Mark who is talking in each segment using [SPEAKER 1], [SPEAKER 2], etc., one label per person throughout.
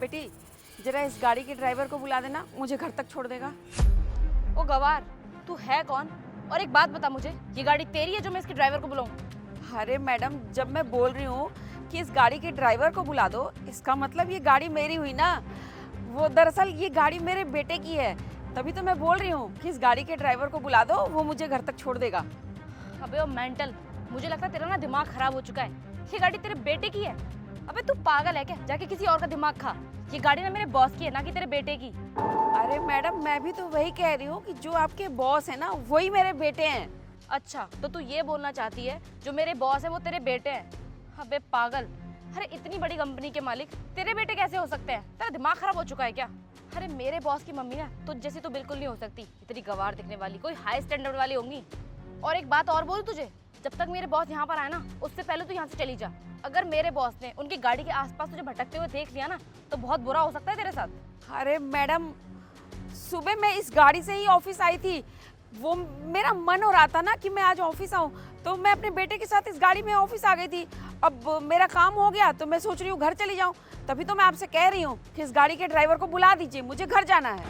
[SPEAKER 1] बेटी जरा इस गाड़ी के ड्राइवर को बुला देना, मुझे घर तक छोड़ देगा।
[SPEAKER 2] ओ गवार, तू है कौन? और एक बात बता मुझे, ये गाड़ी तेरी है जो मैं इसके ड्राइवर को बुलाऊं?
[SPEAKER 1] अरे मैडम, जब मैं बोल रही हूँ कि इस गाड़ी के ड्राइवर को बुला दो, इसका मतलब ये गाड़ी मेरी हुई ना। वो दरअसल ये गाड़ी मेरे बेटे की है, तभी तो मैं बोल रही हूँ कि इस गाड़ी के ड्राइवर को बुला दो, वो मुझे घर तक छोड़ देगा।
[SPEAKER 2] अबे ओ मेंटल, मुझे लगता है तेरा ना दिमाग खराब हो चुका है। ये गाड़ी तेरे बेटे की है? अबे तू पागल है क्या? जाके किसी और का दिमाग खा। ये गाड़ी ना मेरे बॉस की है, ना कि तेरे बेटे की।
[SPEAKER 1] अरे मैडम, मैं भी तो वही कह रही हूँ कि जो आपके बॉस है ना, वही मेरे बेटे हैं।
[SPEAKER 2] अच्छा, तो तू ये बोलना चाहती है जो मेरे बॉस है वो तेरे बेटे हैं? अबे पागल, अरे इतनी बड़ी कंपनी के मालिक तेरे बेटे कैसे हो सकते हैं? तेरा दिमाग खराब हो चुका है क्या? अरे मेरे बॉस की मम्मी ना तुझ जैसी तो बिल्कुल नहीं हो सकती, इतनी गवार दिखने वाली, कोई हाई स्टैंडर्ड वाली होंगी। और एक बात और बोल तुझे, जब तक मेरे बॉस यहाँ पर आए ना, उससे पहले तू यहाँ से चली जा। अगर मेरे बॉस ने उनकी गाड़ी के आसपास तुझे भटकते हुए देख लिया ना, तो बहुत बुरा हो सकता है तेरे साथ।
[SPEAKER 1] अरे मैडम, सुबह मैं इस गाड़ी से ही ऑफिस आई थी। वो मेरा मन हो रहा था ना कि मैं आज ऑफिस आऊँ, तो मैं अपने बेटे के साथ इस गाड़ी में ऑफिस आ गई थी। अब मेरा काम हो गया तो मैं सोच रही हूँ घर चली जाऊँ, तभी तो मैं आपसे कह रही हूँ कि इस गाड़ी के ड्राइवर को बुला दीजिए, मुझे घर जाना है।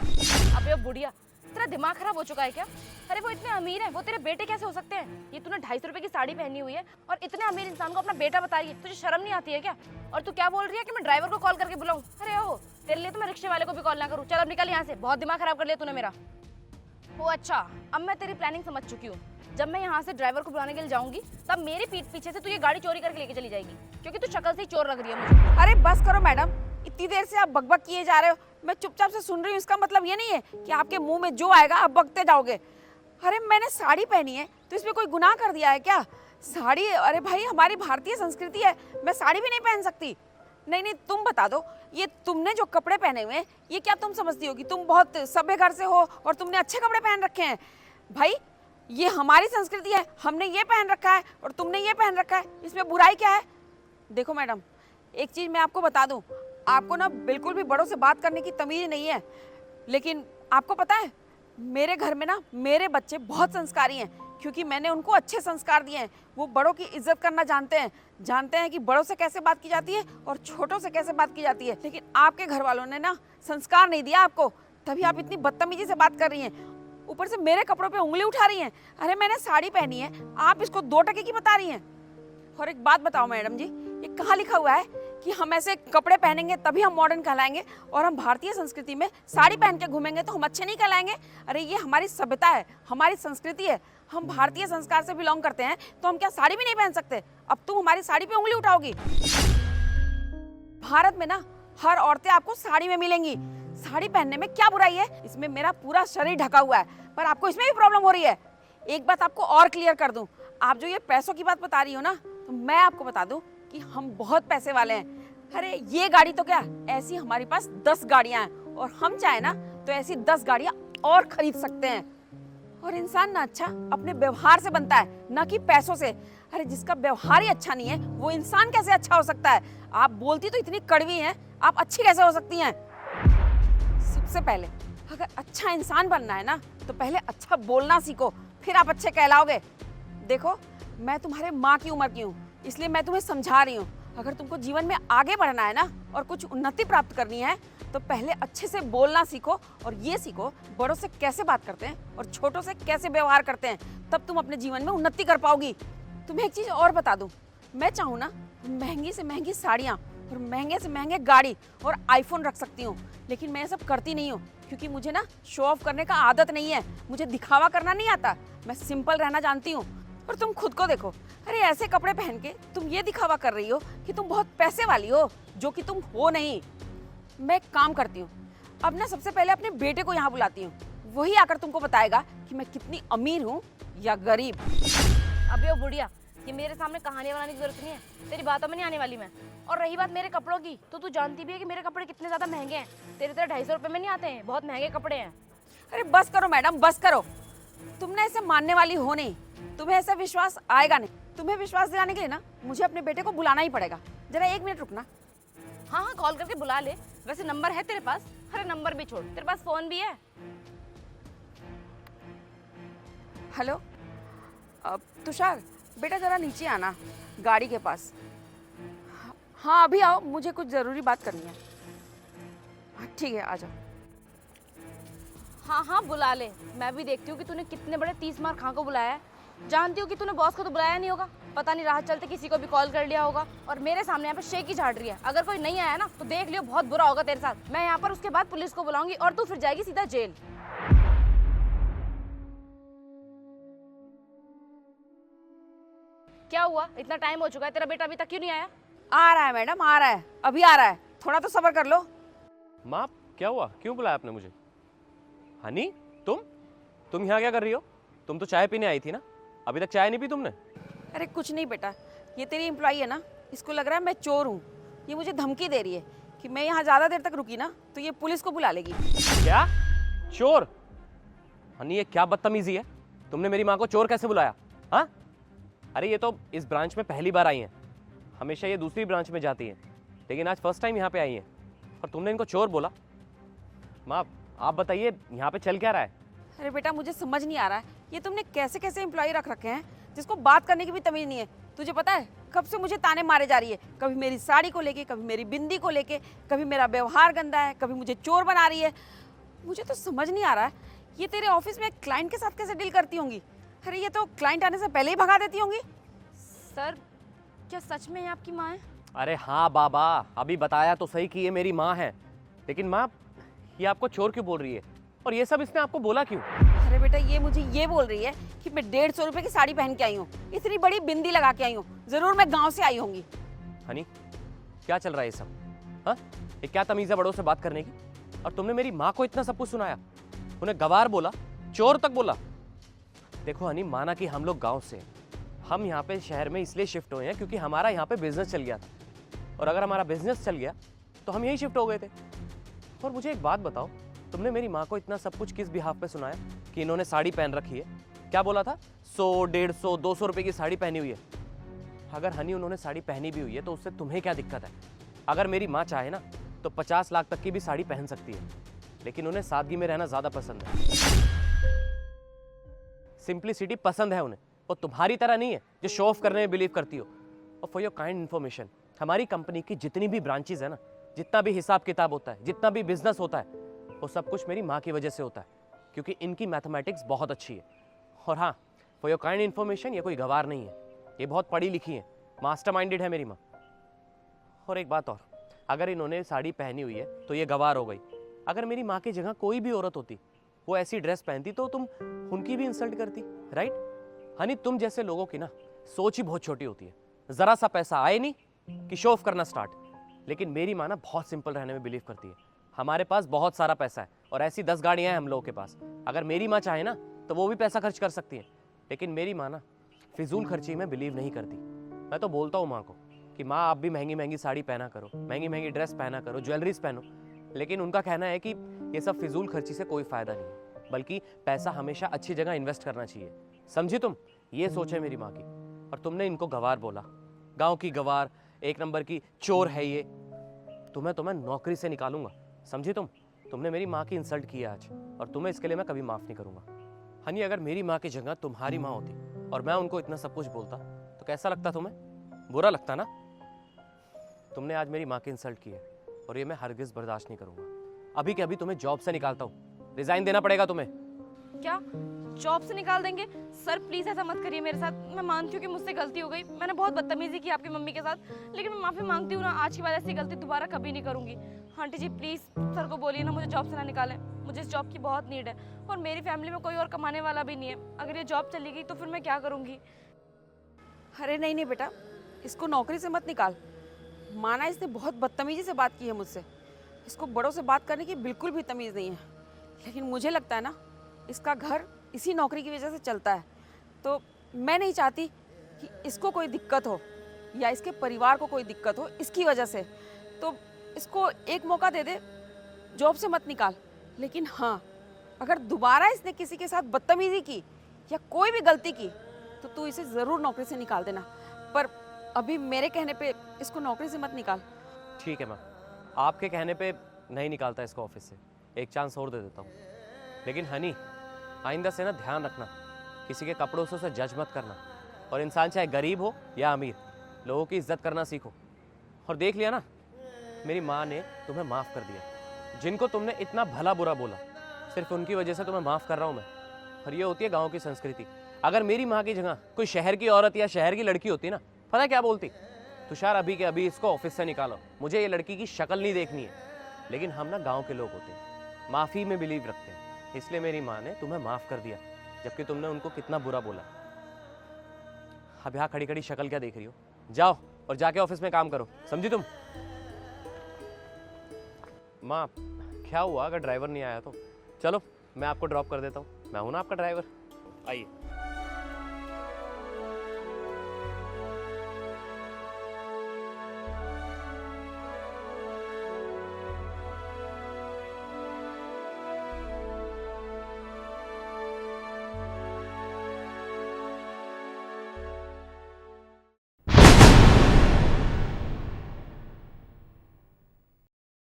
[SPEAKER 2] अबे बुढ़िया, तेरा दिमाग खराब हो चुका है क्या? अरे वो इतने अमीर है, वो तेरे बेटे कैसे हो सकते हैं? ये तूने 250 रुपए की साड़ी पहनी हुई है और इतने अमीर इंसान को अपना बेटा बताइए, तुझे शर्म नहीं आती है क्या? और तू क्या बोल रही है कि मैं ड्राइवर को कॉल करके बुलाऊं? अरे ओ, तेरे लिए तो मैं रिक्शे वाले को भी कॉल ना करूं। चल अब निकल यहाँ से, बहुत दिमाग खराब कर लिया तूने मेरा। ओ अच्छा, अब मैं तेरी प्लानिंग समझ चुकी हूँ। जब मैं यहाँ से ड्राइवर को बुलाने के लिए जाऊंगी, तब मेरी पीठ पीछे से तू ये गाड़ी चोरी करके लेके चली जाएगी, क्योंकि तू शक्ल से ही चोर लग रही है मुझे।
[SPEAKER 1] अरे बस करो मैडम, इतनी देर से आप बकबक किए जा रहे हो, मैं चुपचाप से सुन रही हूँ। इसका मतलब ये नहीं है कि आपके मुंह में जो आएगा आप बकते जाओगे। अरे मैंने साड़ी पहनी है तो इसमें कोई गुनाह कर दिया है क्या? साड़ी, अरे भाई हमारी भारतीय संस्कृति है, मैं साड़ी भी नहीं पहन सकती? नहीं नहीं, तुम बता दो, ये तुमने जो कपड़े पहने हुए हैं, ये क्या तुम समझती हो कि तुम बहुत सभ्य घर से हो और तुमने अच्छे कपड़े पहन रखे हैं? भाई ये हमारी संस्कृति है, हमने ये पहन रखा है और तुमने ये पहन रखा है, इसमें बुराई क्या है? देखो मैडम, एक चीज़ मैं आपको बता दूं, आपको ना बिल्कुल भी बड़ों से बात करने की तमीज़ नहीं है। लेकिन आपको पता है, मेरे घर में ना मेरे बच्चे बहुत संस्कारी हैं, क्योंकि मैंने उनको अच्छे संस्कार दिए हैं। वो बड़ों की इज्जत करना जानते हैं कि बड़ों से कैसे बात की जाती है और छोटों से कैसे बात की जाती है। लेकिन आपके घर वालों ने ना संस्कार नहीं दिया आपको, तभी आप इतनी बदतमीजी से बात कर रही हैं। ऊपर से मेरे कपड़ों पे उंगली उठा रही हैं। अरे मैंने साड़ी पहनी है, आप इसको 2 टके की बता रही हैं। और एक बात बताओ मैडम जी, ये कहाँ लिखा हुआ है कि हम ऐसे कपड़े पहनेंगे तभी हम मॉडर्न कहलाएंगे, और हम भारतीय संस्कृति में साड़ी पहन के घूमेंगे तो हम अच्छे नहीं कहलाएंगे? अरे ये हमारी सभ्यता है, हमारी संस्कृति है, हम भारतीय संस्कार से बिलोंग करते हैं, तो हम क्या साड़ी भी नहीं पहन सकते? अब तुम हमारी साड़ी पे उंगली उठाओगी? भारत में ना हर औरतें आपको साड़ी में मिलेंगी। साड़ी पहनने में क्या बुराई है? इसमें मेरा पूरा शरीर ढका हुआ है, पर आपको इसमें भी प्रॉब्लम हो रही है। एक बात आपको और क्लियर कर दूं, आप जो ये पैसों की बात बता रही हो ना, तो मैं आपको बता दूं कि हम बहुत पैसे वाले हैं। अरे ये गाड़ी तो क्या, ऐसी हमारे पास 10 गाड़ियां हैं, और हम चाहे ना तो ऐसी 10 गाड़ियां और खरीद सकते हैं। और इंसान ना अच्छा अपने व्यवहार से बनता है, ना कि पैसों से। अरे जिसका व्यवहार ही अच्छा नहीं है, वो इंसान कैसे अच्छा हो सकता है? आप बोलती तो इतनी कड़वी हैं, आप अच्छी कैसे हो सकती हैं? सबसे पहले अगर अच्छा इंसान बनना है ना, तो पहले अच्छा बोलना सीखो, फिर आप अच्छे कहलाओगे। देखो, मैं तुम्हारे माँ की उम्र की हूँ, इसलिए मैं तुम्हें समझा रही हूँ। अगर तुमको जीवन में आगे बढ़ना है ना, और कुछ उन्नति प्राप्त करनी है, तो पहले अच्छे से बोलना सीखो, और ये सीखो बड़ों से कैसे बात करते हैं और छोटों से कैसे व्यवहार करते हैं, तब तुम अपने जीवन में उन्नति कर पाओगी। तुम्हें एक चीज़ और बता दूँ, मैं चाहूँ ना महंगी से महंगी साड़ियाँ और महंगे से महंगे गाड़ी और आईफोन रख सकती हूँ, लेकिन मैं ये सब करती नहीं हूँ, क्योंकि मुझे ना शो ऑफ करने का आदत नहीं है, मुझे दिखावा करना नहीं आता, मैं सिंपल रहना जानती हूँ। और तुम खुद को देखो, अरे ऐसे कपड़े पहन के तुम ये दिखावा कर रही हो कि तुम बहुत पैसे वाली हो, जो कि तुम हो नहीं। मैं एक काम करती हूँ, अब ना सबसे पहले अपने बेटे को यहाँ बुलाती हूँ, वही आकर तुमको बताएगा कि मैं कितनी अमीर हूँ या गरीब।
[SPEAKER 2] अबे ओ बुढ़िया, ये मेरे सामने कहानी बनाने की जरूरत नहीं है, तेरी बातों में नहीं आने वाली मैं। और रही बात मेरे कपड़ों की, तो तू जानती भी है कि मेरे कपड़े कितने ज्यादा महंगे हैं। तेरे तरह 250 रुपए में नहीं आते हैं, बहुत महंगे कपड़े हैं।
[SPEAKER 1] अरे बस करो मैडम, बस करो। तुमने ऐसे मानने वाली हो नहीं, तुम्हें ऐसा विश्वास आएगा नहीं। तुम्हें विश्वास दिलाने के लिए ना मुझे अपने बेटे को बुलाना ही पड़ेगा। जरा 1 मिनट रुकना।
[SPEAKER 2] हाँ हाँ, कॉल करके बुला ले। वैसे नंबर है तेरे पास? अरे नंबर भी छोड़, तेरे पास फोन भी है?
[SPEAKER 1] हेलो तुषार, बेटा जरा नीचे आना गाड़ी के पास। हाँ अभी आओ, मुझे कुछ ज़रूरी बात करनी है। हाँ ठीक है, आ जाओ।
[SPEAKER 2] हाँ हाँ बुला ले, मैं भी देखती हूँ कि तूने कितने बड़े 30 मार खां को बुलाया है। जानती हूँ कि तूने बॉस को तो बुलाया नहीं होगा, पता नहीं राह चलते किसी को भी कॉल कर लिया होगा और मेरे सामने यहाँ पे शेक ही झाड़ रही है। अगर कोई नहीं आया ना तो देख लियो बहुत बुरा होगा तेरे साथ। मैं यहाँ पर उसके बाद पुलिस को बुलाऊंगी और तू फिर जाएगी सीधा जेल। क्या हुआ, इतना टाइम हो चुका है, तेरा बेटा अभी तक क्यों नहीं आया?
[SPEAKER 1] आ रहा है मैडम, आ रहा है, अभी आ रहा है, थोड़ा तो सब्र कर लो।
[SPEAKER 3] माँ क्या हुआ, क्यों बुलाया आपने मुझे? हनी तुम यहाँ क्या कर रही हो? तुम तो चाय पीने आई थी ना, अभी तक चाय नहीं पी तुमने?
[SPEAKER 1] अरे कुछ नहीं बेटा, ये तेरी एम्प्लॉई है ना, इसको लग रहा है मैं चोर हूँ। ये मुझे धमकी दे रही है कि मैं यहाँ ज़्यादा देर तक रुकी ना तो ये पुलिस को बुला लेगी।
[SPEAKER 3] क्या चोर? हनी ये क्या बदतमीजी है, तुमने मेरी माँ को चोर कैसे बुलाया? हाँ, अरे ये तो इस ब्रांच में पहली बार आई हैं, हमेशा ये दूसरी ब्रांच में जाती हैं, लेकिन आज फर्स्ट टाइम यहाँ पे आई हैं और तुमने इनको चोर बोला। माँ आप बताइए यहाँ पे चल क्या रहा है?
[SPEAKER 1] अरे बेटा मुझे समझ नहीं आ रहा है, ये तुमने कैसे कैसे एम्प्लॉई रख रखे हैं जिसको बात करने की भी तमीज़ नहीं है। तुझे पता है कब से मुझे ताने मारे जा रही है, कभी मेरी साड़ी को लेके, कभी मेरी बिंदी को लेके, कभी मेरा व्यवहार गंदा है, कभी मुझे चोर बना रही है। मुझे तो समझ नहीं आ रहा है ये तेरे ऑफिस में क्लाइंट के साथ कैसे डील करती होंगी। अरे ये तो क्लाइंट आने से पहले ही भगा देती होंगी।
[SPEAKER 2] सर क्या सच में ये आपकी माँ है?
[SPEAKER 3] अरे हाँ बाबा, अभी बताया तो सही कि ये मेरी माँ है, लेकिन माँ ये आपको चोर क्यों बोल रही है और ये सब इसने आपको बोला क्यों?
[SPEAKER 1] अरे बेटा ये मुझे ये बोल रही है कि मैं 150 रुपए की साड़ी पहन के आई हूँ, इतनी बड़ी बिंदी लगा के आई हूँ, जरूर मैं गांव से आई होंगी।
[SPEAKER 3] हनी क्या चल रहा है ये सब? हाँ, ये क्या तमीज़ है बड़ों से बात करने की? और तुमने मेरी माँ को इतना सब कुछ सुनाया, उन्हें गवार बोला, चोर तक बोला। देखो हनी, माना कि हम लोग गांव से हैं, हम यहाँ पे शहर में इसलिए शिफ्ट हुए हैं क्योंकि हमारा यहाँ पे बिजनेस चल गया था, और अगर हमारा बिजनेस चल गया तो हम यहीं शिफ्ट हो गए थे। और मुझे एक बात बताओ, तुमने मेरी माँ को इतना सब कुछ किस बिहाफ पे सुनाया कि इन्होंने साड़ी पहन रखी है? क्या बोला था? 100, 150, 200 रुपए की साड़ी पहनी हुई है। अगर हनी उन्होंने साड़ी पहनी भी हुई है तो उससे तुम्हें क्या दिक्कत है? अगर मेरी माँ चाहे ना तो 50 लाख तक की भी साड़ी पहन सकती है, लेकिन उन्हें सादगी में रहना ज़्यादा पसंद है, सिंप्लिसिटी पसंद है उन्हें। वो तुम्हारी तरह नहीं है जो शो ऑफ करने में बिलीव करती हो। और फॉर योर काइंड इन्फॉर्मेशन, हमारी कंपनी की जितनी भी ब्रांचेज है ना, जितना भी हिसाब किताब होता है, जितना भी बिजनेस होता है, वो सब कुछ मेरी माँ की वजह से होता है, क्योंकि इनकी मैथमेटिक्स बहुत अच्छी है। और हाँ, फॉर योर काइंड इन्फॉर्मेशन, ये कोई गवार नहीं है, ये बहुत पढ़ी लिखी है, मास्टर माइंडेड है मेरी माँ। और एक बात और, अगर इन्होंने साड़ी पहनी हुई है तो ये गवार हो गई। अगर मेरी माँ की जगह कोई भी औरत होती, वो ऐसी ड्रेस पहनती, तो तुम उनकी भी इंसल्ट करती, राइट? हनी तुम जैसे लोगों की ना सोच ही बहुत छोटी होती है। ज़रा सा पैसा आए नहीं कि शो ऑफ करना स्टार्ट। लेकिन मेरी माँ ना बहुत सिंपल रहने में बिलीव करती है। हमारे पास बहुत सारा पैसा है और ऐसी 10 गाड़ियाँ हैं हम लोगों के पास। अगर मेरी माँ चाहे ना तो वो भी पैसा खर्च कर सकती है, लेकिन मेरी माँ ना फिजूल खर्ची में बिलीव नहीं करती। मैं तो बोलता हूँ माँ को कि माँ आप भी महंगी महंगी साड़ी पहना करो, महंगी महंगी ड्रेस पहना करो, ज्वेलरीज पहनो, लेकिन उनका कहना है कि ये सब फिजूल खर्ची से कोई फ़ायदा नहीं है, बल्कि पैसा हमेशा अच्छी जगह इन्वेस्ट करना चाहिए। समझी तुम? ये सोच है मेरी माँ की। और तुमने इनको गवार बोला, गांव की गवार, एक नंबर की चोर है ये। तुम्हें नौकरी से निकालूंगा, समझी तुम? तुमने मेरी माँ की इंसल्ट की है आज, और तुम्हें इसके लिए मैं कभी माफ़ नहीं करूंगा। हनी अगर मेरी माँ की जगह तुम्हारी माँ होती और मैं उनको इतना सब कुछ बोलता तो कैसा लगता तुम्हें? बुरा लगता ना? तुमने आज मेरी माँ की इंसल्ट की है और ये मैं हरगिज़ बर्दाश्त नहीं करूंगा। अभी के अभी तुम्हें जॉब से निकालता हूँ, रिजाइन देना पड़ेगा तुम्हें।
[SPEAKER 2] क्या जॉब से निकाल देंगे? सर प्लीज ऐसा मत करिए मेरे साथ। मैं मानती हूँ कि मुझसे गलती हो गई, मैंने बहुत बदतमीजी की आपकी मम्मी के साथ, लेकिन मैं माफी मांगती हूँ ना, आज के बाद ऐसी गलती दोबारा कभी नहीं करूंगी। आंटी जी प्लीज सर को बोलिए ना मुझे जॉब से ना निकालें, मुझे इस जॉब की बहुत नीड है और मेरी फैमिली में कोई और कमाने वाला भी नहीं है। अगर ये जॉब चली गई तो फिर मैं क्या करूँगी?
[SPEAKER 1] अरे नहीं नहीं बेटा, इसको नौकरी से मत निकाल। माना इसने बहुत बदतमीजी से बात की है मुझसे, इसको बड़ों से बात करने की बिल्कुल भी तमीज़ नहीं है, लेकिन मुझे लगता है ना इसका घर इसी नौकरी की वजह से चलता है। तो मैं नहीं चाहती कि इसको कोई दिक्कत हो या इसके परिवार को कोई दिक्कत हो इसकी वजह से। तो इसको एक मौका दे दे, जॉब से मत निकाल। लेकिन हाँ, अगर दोबारा इसने किसी के साथ बदतमीजी की या कोई भी गलती की तो तू इसे ज़रूर नौकरी से निकाल देना, पर अभी मेरे कहने पे इसको नौकरी से मत निकाल।
[SPEAKER 3] ठीक है माँ, आपके कहने पे नहीं निकालता इसको ऑफिस से, एक चांस और दे देता हूँ। लेकिन हनी आइंदा से ना ध्यान रखना, किसी के कपड़ों से उसे जज मत करना, और इंसान चाहे गरीब हो या अमीर, लोगों की इज्जत करना सीखो। और देख लिया ना, मेरी माँ ने तुम्हें माफ़ कर दिया, जिनको तुमने इतना भला बुरा बोला, सिर्फ उनकी वजह से तुम्हें माफ़ कर रहा हूँ मैं। और ये होती है गांव की संस्कृति। अगर मेरी माँ की जगह कोई शहर की औरत या शहर की लड़की होती ना, पता है क्या बोलती? तुषार अभी के अभी इसको ऑफिस से निकालो, मुझे ये लड़की की शक्ल नहीं देखनी है। लेकिन हम ना गांव के लोग होते हैं, माफ़ी में बिलीव रखते हैं, इसलिए मेरी माँ ने तुम्हें माफ़ कर दिया, जबकि तुमने उनको कितना बुरा बोला। अब यहाँ खड़ी खड़ी शक्ल क्या देख रही हो? जाओ और जाके ऑफिस में काम करो, समझी तुम? माँ, क्या हुआ अगर ड्राइवर नहीं आया तो? चलो मैं आपको ड्रॉप कर देता हूँ, मैं हूँ ना आपका ड्राइवर, आइए।